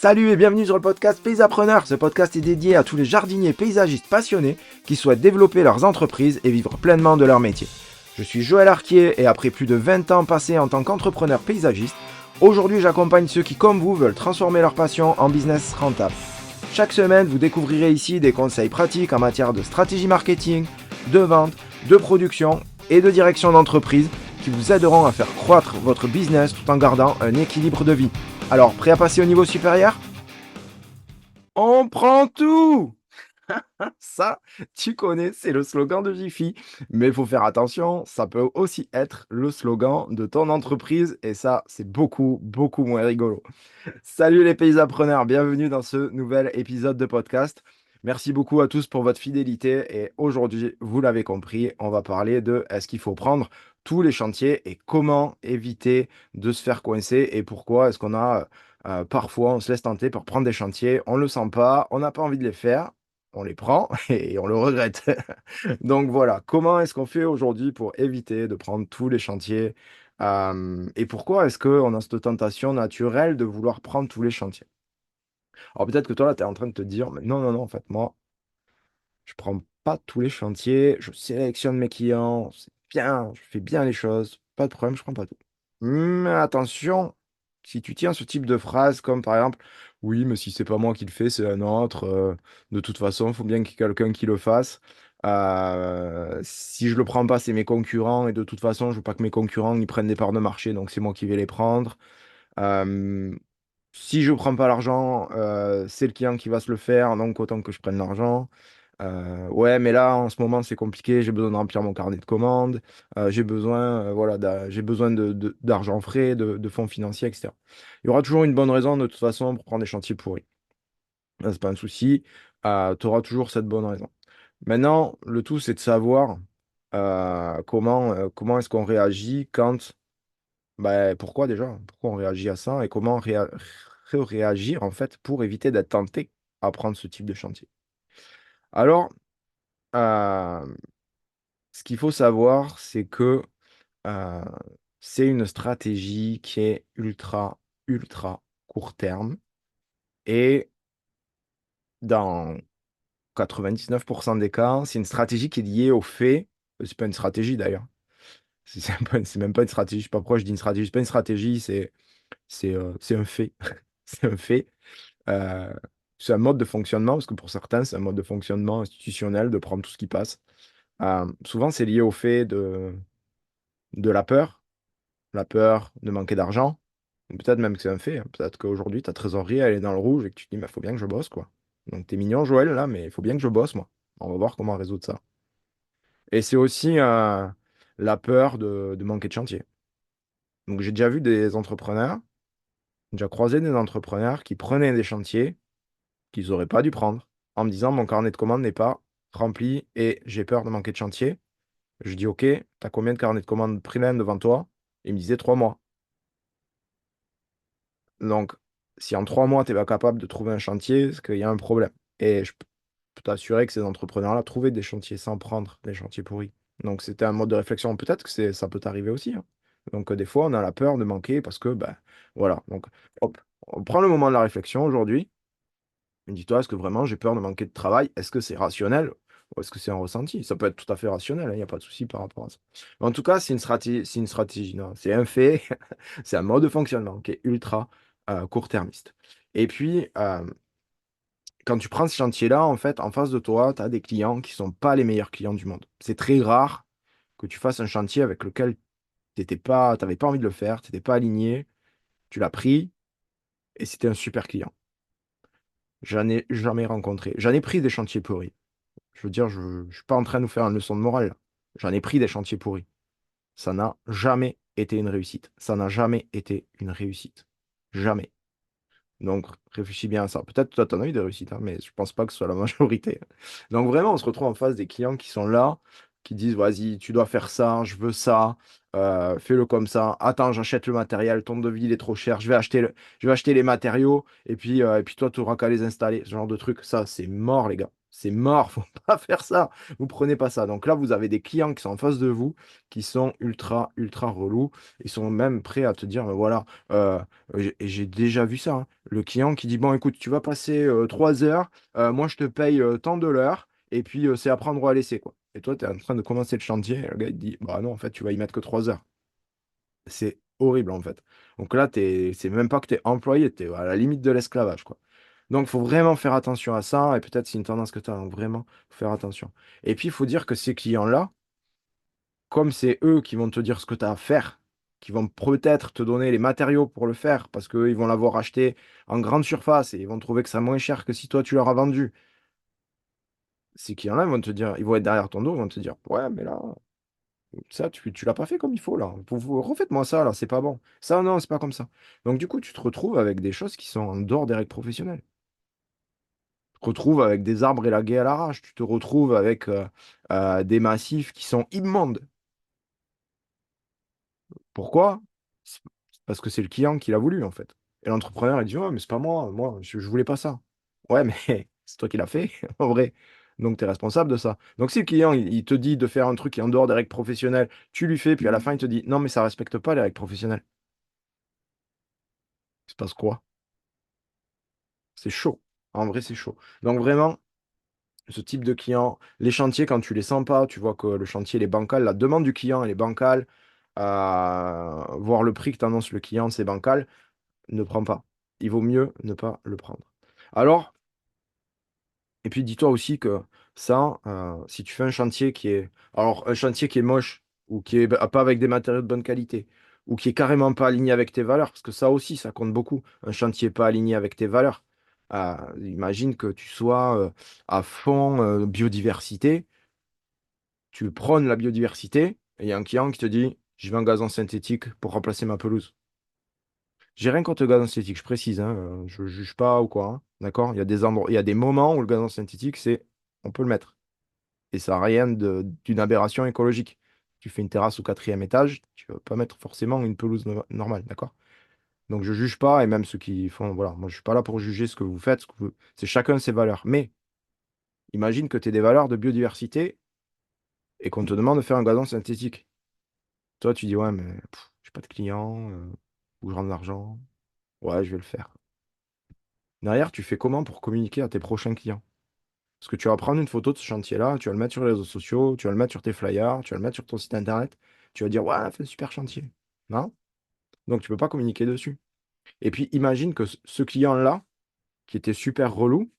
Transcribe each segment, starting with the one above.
Salut et bienvenue sur le podcast Paysapreneur. Ce podcast est dédié à tous les jardiniers paysagistes passionnés qui souhaitent développer leurs entreprises et vivre pleinement de leur métier. Je suis Joël Arquier et après plus de 20 ans passés en tant qu'entrepreneur paysagiste, aujourd'hui j'accompagne ceux qui, comme vous, veulent transformer leur passion en business rentable. Chaque semaine, vous découvrirez ici des conseils pratiques en matière de stratégie marketing, de vente, de production et de direction d'entreprise qui vous aideront à faire croître votre business tout en gardant un équilibre de vie. Alors, prêt à passer au niveau supérieur? On prend tout! Ça, tu connais, c'est le slogan de Jiffy. Mais il faut faire attention, ça peut aussi être le slogan de ton entreprise et ça, c'est beaucoup, beaucoup moins rigolo. Salut les paysapreneurs, bienvenue dans ce nouvel épisode de podcast. Merci beaucoup à tous pour votre fidélité et aujourd'hui, vous l'avez compris, on va parler de est-ce qu'il faut prendre tous les chantiers et comment éviter de se faire coincer et pourquoi est-ce qu'on a parfois on se laisse tenter pour prendre des chantiers, on ne le sent pas, on n'a pas envie de les faire, on les prend et on le regrette. Donc voilà, comment est-ce qu'on fait aujourd'hui pour éviter de prendre tous les chantiers et pourquoi est-ce qu'on a cette tentation naturelle de vouloir prendre tous les chantiers? Alors peut-être que toi, là, tu es en train de te dire, mais non, non, non, en fait, moi, je prends pas tous les chantiers, je sélectionne mes clients, c'est bien, je fais bien les choses, pas de problème, je prends pas tout. Mais attention, si tu tiens ce type de phrase, comme par exemple, oui, mais si c'est pas moi qui le fais, c'est un autre, de toute façon, il faut bien qu'il y ait quelqu'un qui le fasse. Si je le prends pas, c'est mes concurrents, et de toute façon, je veux pas que mes concurrents ils prennent des parts de marché, donc c'est moi qui vais les prendre. Euh, Si je prends pas l'argent, c'est le client qui va se le faire, donc autant que je prenne l'argent. Ouais, mais là, en ce moment, c'est compliqué, j'ai besoin de remplir mon carnet de commandes, j'ai besoin, voilà, j'ai besoin d'argent frais, de fonds financiers, etc. Il y aura toujours une bonne raison, de toute façon, pour prendre des chantiers pourris. C'est pas un souci, tu auras toujours cette bonne raison. Maintenant, le tout, c'est de savoir comment est-ce qu'on réagit quand bah, pourquoi déjà? Pourquoi on réagit à ça et comment réagir en fait pour éviter d'être tenté à prendre ce type de chantier? Alors, euh, ce qu'il faut savoir, c'est que euh, c'est une stratégie qui est ultra, ultra court terme et dans 99% des cas, c'est une stratégie qui est liée au fait, c'est pas une stratégie d'ailleurs, c'est même pas une stratégie, je sais pas pourquoi je dis une stratégie, c'est pas une stratégie, c'est un fait. C'est un fait. Euh, c'est un mode de fonctionnement, parce que pour certains, c'est un mode de fonctionnement institutionnel de prendre tout ce qui passe. Souvent, c'est lié au fait de la peur de manquer d'argent. Ou peut-être même que c'est un fait, hein. Peut-être qu'aujourd'hui, ta trésorerie, elle est dans le rouge et que tu te dis, il faut bien que je bosse, quoi. Donc, t'es mignon, Joël, là, mais il faut bien que je bosse, moi. On va voir comment résoudre ça. Et c'est aussi la peur de manquer de chantier. Donc, j'ai déjà vu des entrepreneurs, j'ai déjà croisé des entrepreneurs qui prenaient des chantiers qu'ils auraient pas dû prendre en me disant mon carnet de commandes n'est pas rempli et j'ai peur de manquer de chantier. Je dis ok, t'as combien de carnets de commandes pleins devant toi? Il me disait 3 mois. Donc, si en 3 mois, tu n'es pas capable de trouver un chantier, c'est qu'il y a un problème. Et je peux t'assurer que ces entrepreneurs-là trouvaient des chantiers sans prendre des chantiers pourris. Donc, c'était un mode de réflexion. Peut-être que ça peut t'arriver aussi, hein. Donc, des fois, on a la peur de manquer parce que, ben, voilà. Donc, hop, on prend le moment de la réflexion aujourd'hui. Dis-toi, est-ce que vraiment j'ai peur de manquer de travail? Est-ce que c'est rationnel ou est-ce que c'est un ressenti? Ça peut être tout à fait rationnel, il n'y a pas de souci par rapport à ça. Mais en tout cas, c'est une stratégie, non, c'est un fait, c'est un mode de fonctionnement qui est ultra court-termiste. Et puis, quand tu prends ce chantier-là, en fait, en face de toi, tu as des clients qui ne sont pas les meilleurs clients du monde. C'est très rare que tu fasses un chantier avec lequel tu n'avais pas envie de le faire, tu n'étais pas aligné, tu l'as pris et c'était un super client. J'en ai jamais rencontré. J'en ai pris des chantiers pourris. Je veux dire, je ne suis pas en train de nous faire une leçon de morale, là. J'en ai pris des chantiers pourris. Ça n'a jamais été une réussite. Ça n'a jamais été une réussite. Jamais. Donc, réfléchis bien à ça. Peut-être que toi, tu en as eu des réussites, hein, mais je pense pas que ce soit la majorité. Donc, vraiment, on se retrouve en face des clients qui sont là, qui disent, vas-y, tu dois faire ça, je veux ça, fais-le comme ça. Attends, j'achète le matériel, ton devis, il est trop cher, je vais acheter les matériaux, et puis toi, tu auras qu'à les installer. Ce genre de truc, ça, c'est mort, les gars. C'est mort, faut pas faire ça. Vous prenez pas ça. Donc là, vous avez des clients qui sont en face de vous, qui sont ultra, ultra relous. Ils sont même prêts à te dire, voilà, et j'ai déjà vu ça, hein. Le client qui dit, bon, écoute, tu vas passer 3 heures, moi je te paye tant de l'heure, et puis c'est à prendre ou à laisser, quoi. Et toi, tu es en train de commencer le chantier, et le gars il te dit, bah non, en fait, tu vas y mettre que 3 heures. C'est horrible, en fait. Donc là, c'est même pas que tu es employé, tu es à la limite de l'esclavage, quoi. Donc, il faut vraiment faire attention à ça. Et peut-être c'est une tendance que tu as. Donc, vraiment, faut faire attention. Et puis, il faut dire que ces clients-là, comme c'est eux qui vont te dire ce que tu as à faire, qui vont peut-être te donner les matériaux pour le faire, parce qu'eux, ils vont l'avoir acheté en grande surface et ils vont trouver que c'est moins cher que si toi, tu leur as vendu. Ces clients-là, ils vont te dire, ils vont être derrière ton dos, ils vont te dire, ouais, mais là, ça, tu l'as pas fait comme il faut, là. Refaites-moi ça, là, c'est pas bon. Ça, non, c'est pas comme ça. Donc, du coup, tu te retrouves avec des choses qui sont en dehors des règles professionnelles. Tu te retrouves avec des arbres élagués à l'arrache. Tu te retrouves avec des massifs qui sont immondes. Pourquoi? C'est parce que c'est le client qui l'a voulu, en fait. Et l'entrepreneur, il dit, ouais, mais c'est pas moi, je voulais pas ça. Ouais, mais c'est toi qui l'as fait, en vrai. Donc, tu es responsable de ça. Donc, si le client, il te dit de faire un truc qui est en dehors des règles professionnelles, tu lui fais, puis à la fin, il te dit, non, mais ça respecte pas les règles professionnelles. Il se passe quoi? C'est chaud. En vrai, c'est chaud. Donc, vraiment, ce type de client, les chantiers, quand tu les sens pas, tu vois que le chantier il est bancal, la demande du client elle est bancale, voir le prix que t'annonce le client, c'est bancal, ne prends pas. Il vaut mieux ne pas le prendre. Alors, et puis dis-toi aussi que ça, si tu fais un chantier qui est, alors un chantier qui est moche, ou qui est pas avec des matériaux de bonne qualité, ou qui est carrément pas aligné avec tes valeurs, parce que ça aussi, ça compte beaucoup, un chantier pas aligné avec tes valeurs. Imagine que tu sois à fond biodiversité, tu prônes la biodiversité, et il y a un client qui te dit, je veux un gazon synthétique pour remplacer ma pelouse. J'ai rien contre le gazon synthétique, je précise, hein, je juge pas ou quoi, hein, d'accord? Il y a des endroits, il y a des moments où le gazon synthétique, on peut le mettre. Et ça n'a rien d'une aberration écologique. Tu fais une terrasse au quatrième étage, tu vas pas mettre forcément une pelouse normale, d'accord? Donc je juge pas, et même ceux qui font, voilà, moi je suis pas là pour juger ce que vous faites, c'est chacun ses valeurs. Mais imagine que tu aies des valeurs de biodiversité et qu'on te demande de faire un gazon synthétique. Toi, tu dis, ouais, mais j'ai pas de clients, ou je rends de l'argent. Ouais, je vais le faire. Derrière, tu fais comment pour communiquer à tes prochains clients? Parce que tu vas prendre une photo de ce chantier-là, tu vas le mettre sur les réseaux sociaux, tu vas le mettre sur tes flyers, tu vas le mettre sur ton site internet, tu vas dire, ouais, fait un super chantier. Non? Donc, tu peux pas communiquer dessus. Et puis, imagine que ce client-là, qui était super relou,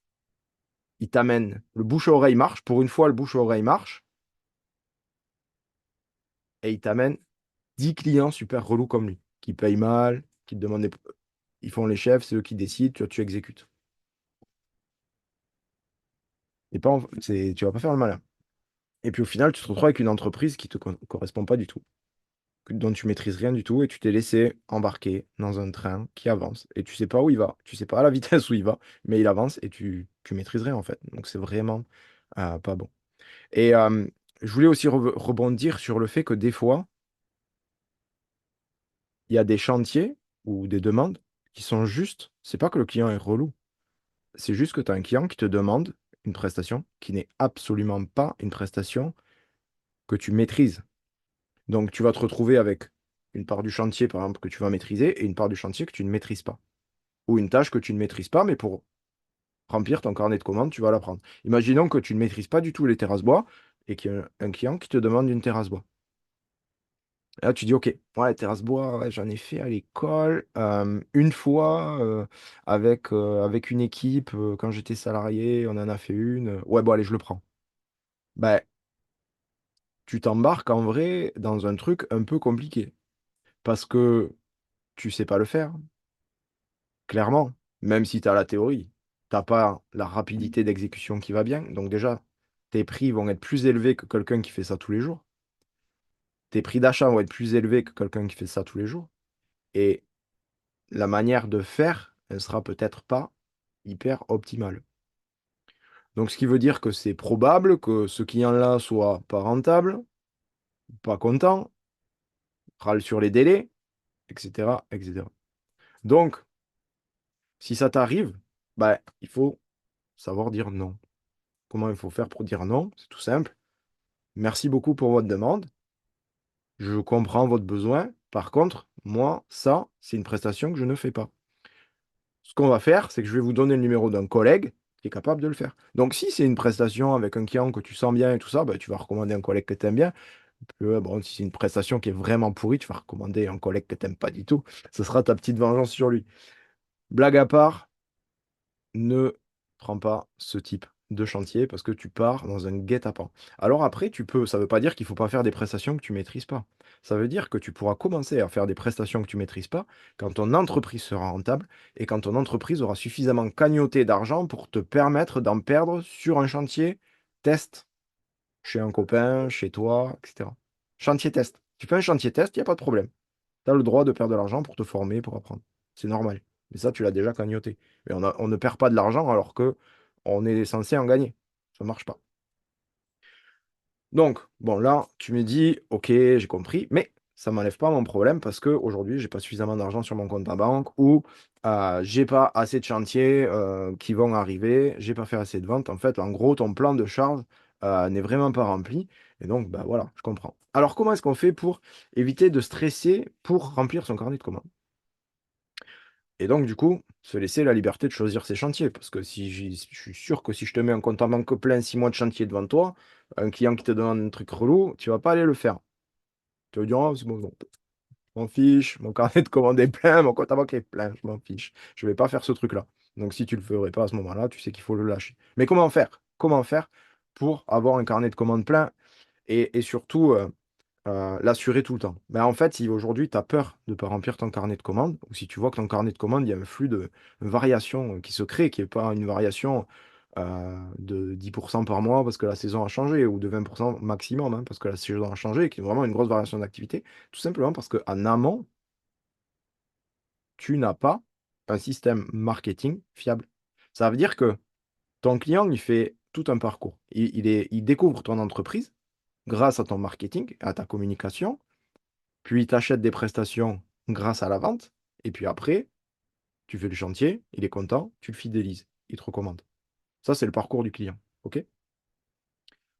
il t'amène, le bouche-à-oreille marche, pour une fois, le bouche-à-oreille marche, et il t'amène 10 clients super relous comme lui, qui payent mal, qui te demandent ils font les chefs, c'est eux qui décident, toi, tu exécutes. Et pas tu vas pas faire le malin. Et puis au final, tu te retrouves avec une entreprise qui te correspond pas du tout, dont tu maîtrises rien du tout, et tu t'es laissé embarquer dans un train qui avance, et tu sais pas où il va, tu sais pas à la vitesse où il va, mais il avance et tu maîtrises rien en fait. Donc c'est vraiment pas bon. Et je voulais aussi rebondir sur le fait que des fois, il y a des chantiers ou des demandes qui sont justes. C'est pas que le client est relou. C'est juste que tu as un client qui te demande une prestation qui n'est absolument pas une prestation que tu maîtrises. Donc, tu vas te retrouver avec une part du chantier, par exemple, que tu vas maîtriser et une part du chantier que tu ne maîtrises pas. Ou une tâche que tu ne maîtrises pas, mais pour remplir ton carnet de commandes, tu vas la prendre. Imaginons que tu ne maîtrises pas du tout les terrasses bois et qu'il y a un client qui te demande une terrasse bois. Et là, tu dis, OK, ouais, terrasse bois, ouais, j'en ai fait à l'école une fois avec une équipe quand j'étais salarié, on en a fait une. Ouais, bon, allez, je le prends. Ben, tu t'embarques en vrai dans un truc un peu compliqué parce que tu sais pas le faire, clairement, même si tu as la théorie. T'as pas la rapidité d'exécution qui va bien. Donc déjà, tes prix vont être plus élevés que quelqu'un qui fait ça tous les jours. Tes prix d'achat vont être plus élevés que quelqu'un qui fait ça tous les jours. Et la manière de faire, elle sera peut-être pas hyper optimale. Donc, ce qui veut dire que c'est probable que ce client-là soit pas rentable, pas content, râle sur les délais, etc., etc. Donc, si ça t'arrive, bah, il faut savoir dire non. comment il faut faire pour dire non. C'est tout simple. Merci beaucoup pour votre demande. Je comprends votre besoin. Par contre, moi, ça, c'est une prestation que je ne fais pas. Ce qu'on va faire, c'est que je vais vous donner le numéro d'un collègue qui est capable de le faire. Donc, si c'est une prestation avec un client que tu sens bien et tout ça, bah, tu vas recommander un collègue que tu aimes bien. Bon, si c'est une prestation qui est vraiment pourrie, tu vas recommander un collègue que tu n'aimes pas du tout. Ce sera ta petite vengeance sur lui. Blague à part, ne prends pas ce type de chantier parce que tu pars dans un guet-apens. Alors après, ça ne veut pas dire qu'il ne faut pas faire des prestations que tu ne maîtrises pas. Ça veut dire que tu pourras commencer à faire des prestations que tu ne maîtrises pas quand ton entreprise sera rentable et quand ton entreprise aura suffisamment cagnoté d'argent pour te permettre d'en perdre sur un chantier test chez un copain, chez toi, etc. Chantier test. Tu fais un chantier test, il n'y a pas de problème. Tu as le droit de perdre de l'argent pour te former, pour apprendre. C'est normal. Mais ça, tu l'as déjà cagnoté. Mais on ne perd pas de l'argent alors que on est censé en gagner. Ça ne marche pas. Donc, bon, là, tu me dis, ok, j'ai compris, mais ça ne m'enlève pas mon problème parce qu'aujourd'hui, je n'ai pas suffisamment d'argent sur mon compte en banque ou j'ai pas assez de chantiers qui vont arriver, j'ai pas fait assez de ventes. En fait, en gros, ton plan de charge n'est vraiment pas rempli. Et donc, bah voilà, je comprends. Alors, comment est-ce qu'on fait pour éviter de stresser pour remplir son carnet de commandes? Et donc, du coup, se laisser la liberté de choisir ses chantiers. Parce que je suis sûr que si je te mets un compte en banque plein 6 mois de chantier devant toi, un client qui te demande un truc relou, tu vas pas aller le faire. Tu vas dire, oh, c'est bon, non, je m'en fiche, mon carnet de commandes est plein, mon compte en banque est plein, je m'en fiche. Je vais pas faire ce truc-là. Donc, si tu le ferais pas à ce moment-là, tu sais qu'il faut le lâcher. Mais comment faire? Comment faire pour avoir un carnet de commandes plein et surtout, l'assurer tout le temps. Mais en fait, si aujourd'hui tu as peur de ne pas remplir ton carnet de commandes, ou si tu vois que ton carnet de commandes, il y a un flux de variation qui se crée, qui n'est pas une variation de 10% par mois parce que la saison a changé, ou de 20% maximum hein, parce que la saison a changé, qui est vraiment une grosse variation d'activité, tout simplement parce qu'en amont, tu n'as pas un système marketing fiable. Ça veut dire que ton client, il fait tout un parcours. Il découvre ton entreprise grâce à ton marketing, à ta communication, puis tu achètes des prestations grâce à la vente, et puis après, tu fais le chantier, il est content, tu le fidélises, il te recommande. Ça, c'est le parcours du client. OK?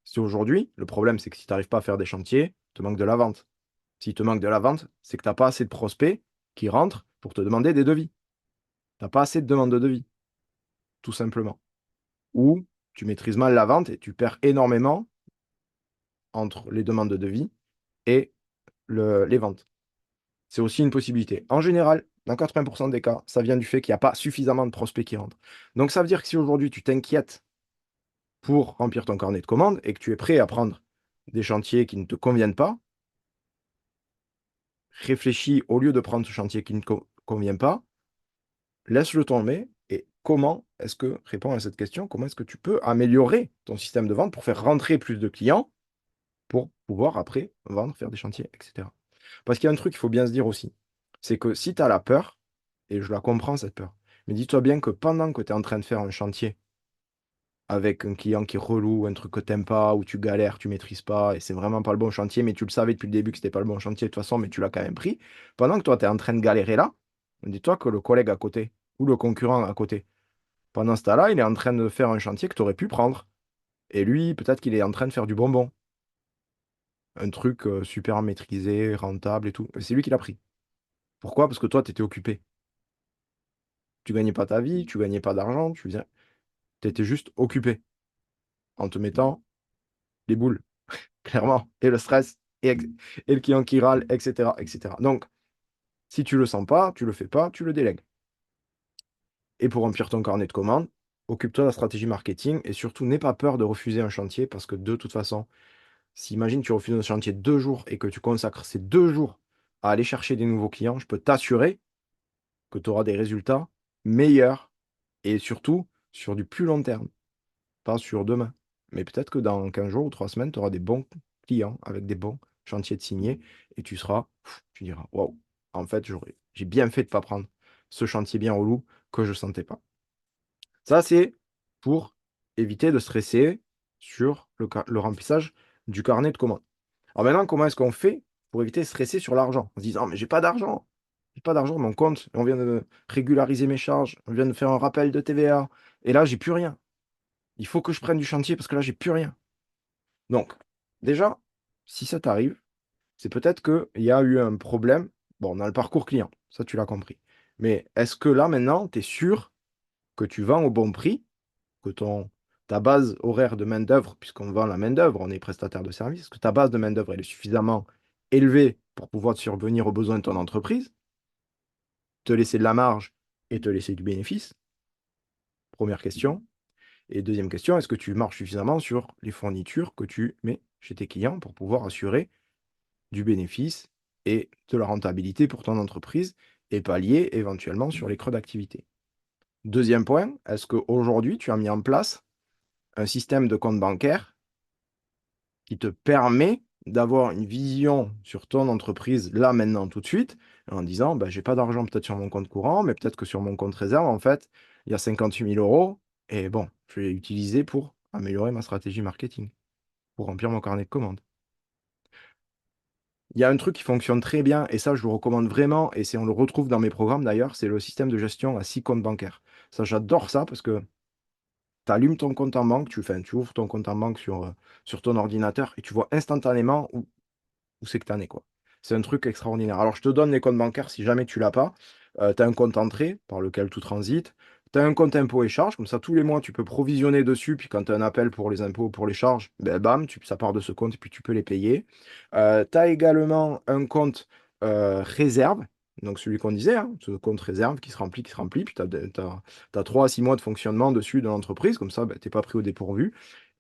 Si aujourd'hui, le problème, c'est que si tu n'arrives pas à faire des chantiers, il te manque de la vente. S'il te manque de la vente, c'est que tu n'as pas assez de prospects qui rentrent pour te demander des devis. Tu n'as pas assez de demandes de devis, tout simplement. Ou tu maîtrises mal la vente et tu perds énormément entre les demandes de devis et les ventes. C'est aussi une possibilité. En général, dans 80% des cas, ça vient du fait qu'il n'y a pas suffisamment de prospects qui rentrent. Donc ça veut dire que si aujourd'hui tu t'inquiètes pour remplir ton carnet de commandes et que tu es prêt à prendre des chantiers qui ne te conviennent pas, réfléchis au lieu de prendre ce chantier qui ne te convient pas, laisse-le tomber et réponds à cette question, comment est-ce que tu peux améliorer ton système de vente pour faire rentrer plus de clients pour pouvoir après vendre, faire des chantiers, etc. Parce qu'il y a un truc qu'il faut bien se dire aussi, c'est que si tu as la peur, et je la comprends cette peur, mais dis-toi bien que pendant que tu es en train de faire un chantier avec un client qui est relou, un truc que t'aimes pas, où tu galères, tu maîtrises pas, et c'est vraiment pas le bon chantier, mais tu le savais depuis le début que c'était pas le bon chantier de toute façon, mais tu l'as quand même pris, pendant que toi tu es en train de galérer là, dis-toi que le collègue à côté, ou le concurrent à côté, pendant ce temps-là, il est en train de faire un chantier que tu aurais pu prendre. Et lui, peut-être qu'il est en train de faire du bonbon. Un truc super maîtrisé, rentable et tout. Et c'est lui qui l'a pris. Pourquoi? Parce que toi, tu étais occupé. Tu gagnais pas ta vie, tu gagnais pas d'argent, tu étais juste occupé en te mettant les boules, clairement, et le stress, et le client qui râle, etc., etc. Donc, si tu le sens pas, tu le fais pas, tu le délègues. Et pour remplir ton carnet de commandes, occupe-toi de la stratégie marketing et surtout n'aie pas peur de refuser un chantier parce que de toute façon, si imagine tu refuses un chantier 2 jours et que tu consacres ces 2 jours à aller chercher des nouveaux clients, je peux t'assurer que tu auras des résultats meilleurs et surtout sur du plus long terme, pas sur demain. Mais peut-être que dans 15 jours ou 3 semaines, tu auras des bons clients avec des bons chantiers de signés et tu diras, waouh, en fait, j'ai bien fait de ne pas prendre ce chantier bien relou que je ne sentais pas. Ça, c'est pour éviter de stresser sur le remplissage du carnet de commandes. Alors maintenant, comment est-ce qu'on fait pour éviter de stresser sur l'argent? En se disant, mais j'ai pas d'argent. J'ai pas d'argent, mon compte, on vient de régulariser mes charges, on vient de faire un rappel de TVA, et là, j'ai plus rien. Il faut que je prenne du chantier parce que là, j'ai plus rien. Donc, déjà, si ça t'arrive, c'est peut-être qu'il y a eu un problème, bon, dans le parcours client, ça tu l'as compris. Mais est-ce que là, maintenant, tu es sûr que tu vends au bon prix, que ta base horaire de main-d'œuvre, puisqu'on vend la main-d'œuvre, on est prestataire de service, est-ce que ta base de main-d'œuvre elle est suffisamment élevée pour pouvoir survenir aux besoins de ton entreprise, te laisser de la marge et te laisser du bénéfice? Première question. Et deuxième question, est-ce que tu marches suffisamment sur les fournitures que tu mets chez tes clients pour pouvoir assurer du bénéfice et de la rentabilité pour ton entreprise et pallier éventuellement sur les creux d'activité? Deuxième point, est-ce qu'aujourd'hui, tu as mis en place un système de compte bancaire qui te permet d'avoir une vision sur ton entreprise là, maintenant, tout de suite, en disant, bah, j'ai pas d'argent peut-être sur mon compte courant, mais peut-être que sur mon compte réserve, en fait, il y a 58 000 € et bon, je vais l'utiliser pour améliorer ma stratégie marketing, pour remplir mon carnet de commandes. Il y a un truc qui fonctionne très bien et ça, je vous recommande vraiment et on le retrouve dans mes programmes d'ailleurs, c'est le système de gestion à 6 comptes bancaires. Ça, j'adore ça parce que tu allumes ton compte en banque, tu ouvres ton compte en banque sur ton ordinateur et tu vois instantanément où c'est que tu en es, quoi. C'est un truc extraordinaire. Alors, je te donne les comptes bancaires si jamais tu l'as pas. Tu as un compte entrée par lequel tout transite. Tu as un compte impôts et charges, comme ça tous les mois tu peux provisionner dessus, puis quand tu as un appel pour les impôts, pour les charges, ben, bam, ça part de ce compte et puis tu peux les payer. Tu as également un compte réserve, donc celui qu'on disait, hein, ce compte réserve qui se remplit, puis tu as 3 à 6 mois de fonctionnement dessus de l'entreprise, comme ça ben, tu n'es pas pris au dépourvu.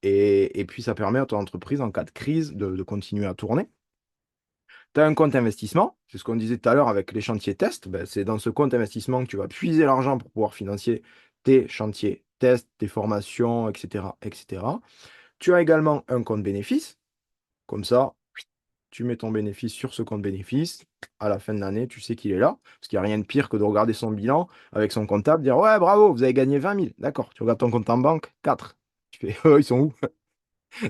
Et puis ça permet à ton entreprise, en cas de crise, de continuer à tourner. Tu as un compte investissement, c'est ce qu'on disait tout à l'heure avec les chantiers tests. Ben, c'est dans ce compte investissement que tu vas puiser l'argent pour pouvoir financer tes chantiers tests, tes formations, etc., etc. Tu as également un compte bénéfice. Comme ça, tu mets ton bénéfice sur ce compte bénéfice. À la fin de l'année, tu sais qu'il est là. Parce qu'il n'y a rien de pire que de regarder son bilan avec son comptable, dire ouais, bravo, vous avez gagné 20 000. D'accord, tu regardes ton compte en banque, 4. Tu fais, oh, ils sont où?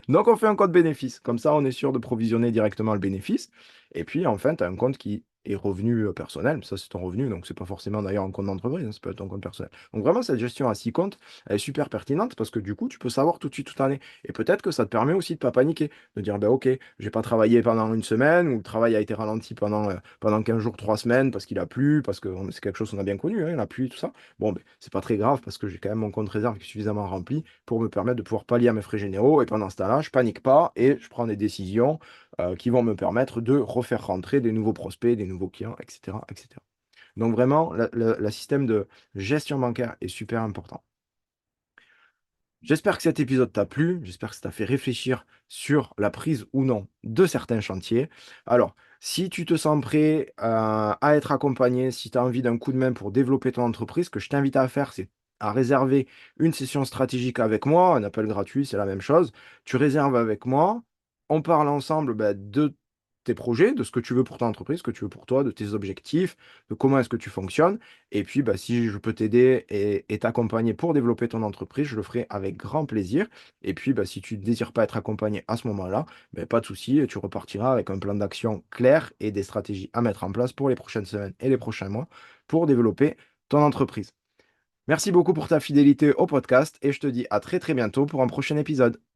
Donc, on fait un compte bénéfice. Comme ça, on est sûr de provisionner directement le bénéfice. Et puis, enfin, tu as un compte qui est revenu personnel. Ça, c'est ton revenu. Donc, c'est pas forcément d'ailleurs un compte d'entreprise. Ça peut être ton compte personnel. Donc, vraiment, cette gestion à 6 comptes, elle est super pertinente parce que du coup, tu peux savoir tout de suite toute l'année. Et peut-être que ça te permet aussi de pas paniquer. De dire, ben, OK, j'ai pas travaillé pendant une semaine ou le travail a été ralenti pendant 15 jours, 3 semaines parce qu'il a plu, parce que c'est quelque chose qu'on a bien connu, hein, la pluie, tout ça. Bon, ben, c'est pas très grave parce que j'ai quand même mon compte réserve qui est suffisamment rempli pour me permettre de pouvoir pallier à mes frais généraux. Et pendant ce temps-là, je panique pas et je prends des décisions qui vont me permettre de refaire rentrer des nouveaux prospects, des nouveaux clients, etc., etc. Donc vraiment, le système de gestion bancaire est super important. J'espère que cet épisode t'a plu, j'espère que ça t'a fait réfléchir sur la prise ou non de certains chantiers. Alors, si tu te sens prêt à être accompagné, si tu as envie d'un coup de main pour développer ton entreprise, ce que je t'invite à faire, c'est à réserver une session stratégique avec moi, un appel gratuit, c'est la même chose. Tu réserves avec moi, on parle ensemble de tes projets, de ce que tu veux pour ton entreprise, ce que tu veux pour toi, de tes objectifs, de comment est-ce que tu fonctionnes. Et puis, si je peux t'aider et t'accompagner pour développer ton entreprise, je le ferai avec grand plaisir. Et puis, si tu ne désires pas être accompagné à ce moment-là, pas de souci, tu repartiras avec un plan d'action clair et des stratégies à mettre en place pour les prochaines semaines et les prochains mois pour développer ton entreprise. Merci beaucoup pour ta fidélité au podcast et je te dis à très très bientôt pour un prochain épisode.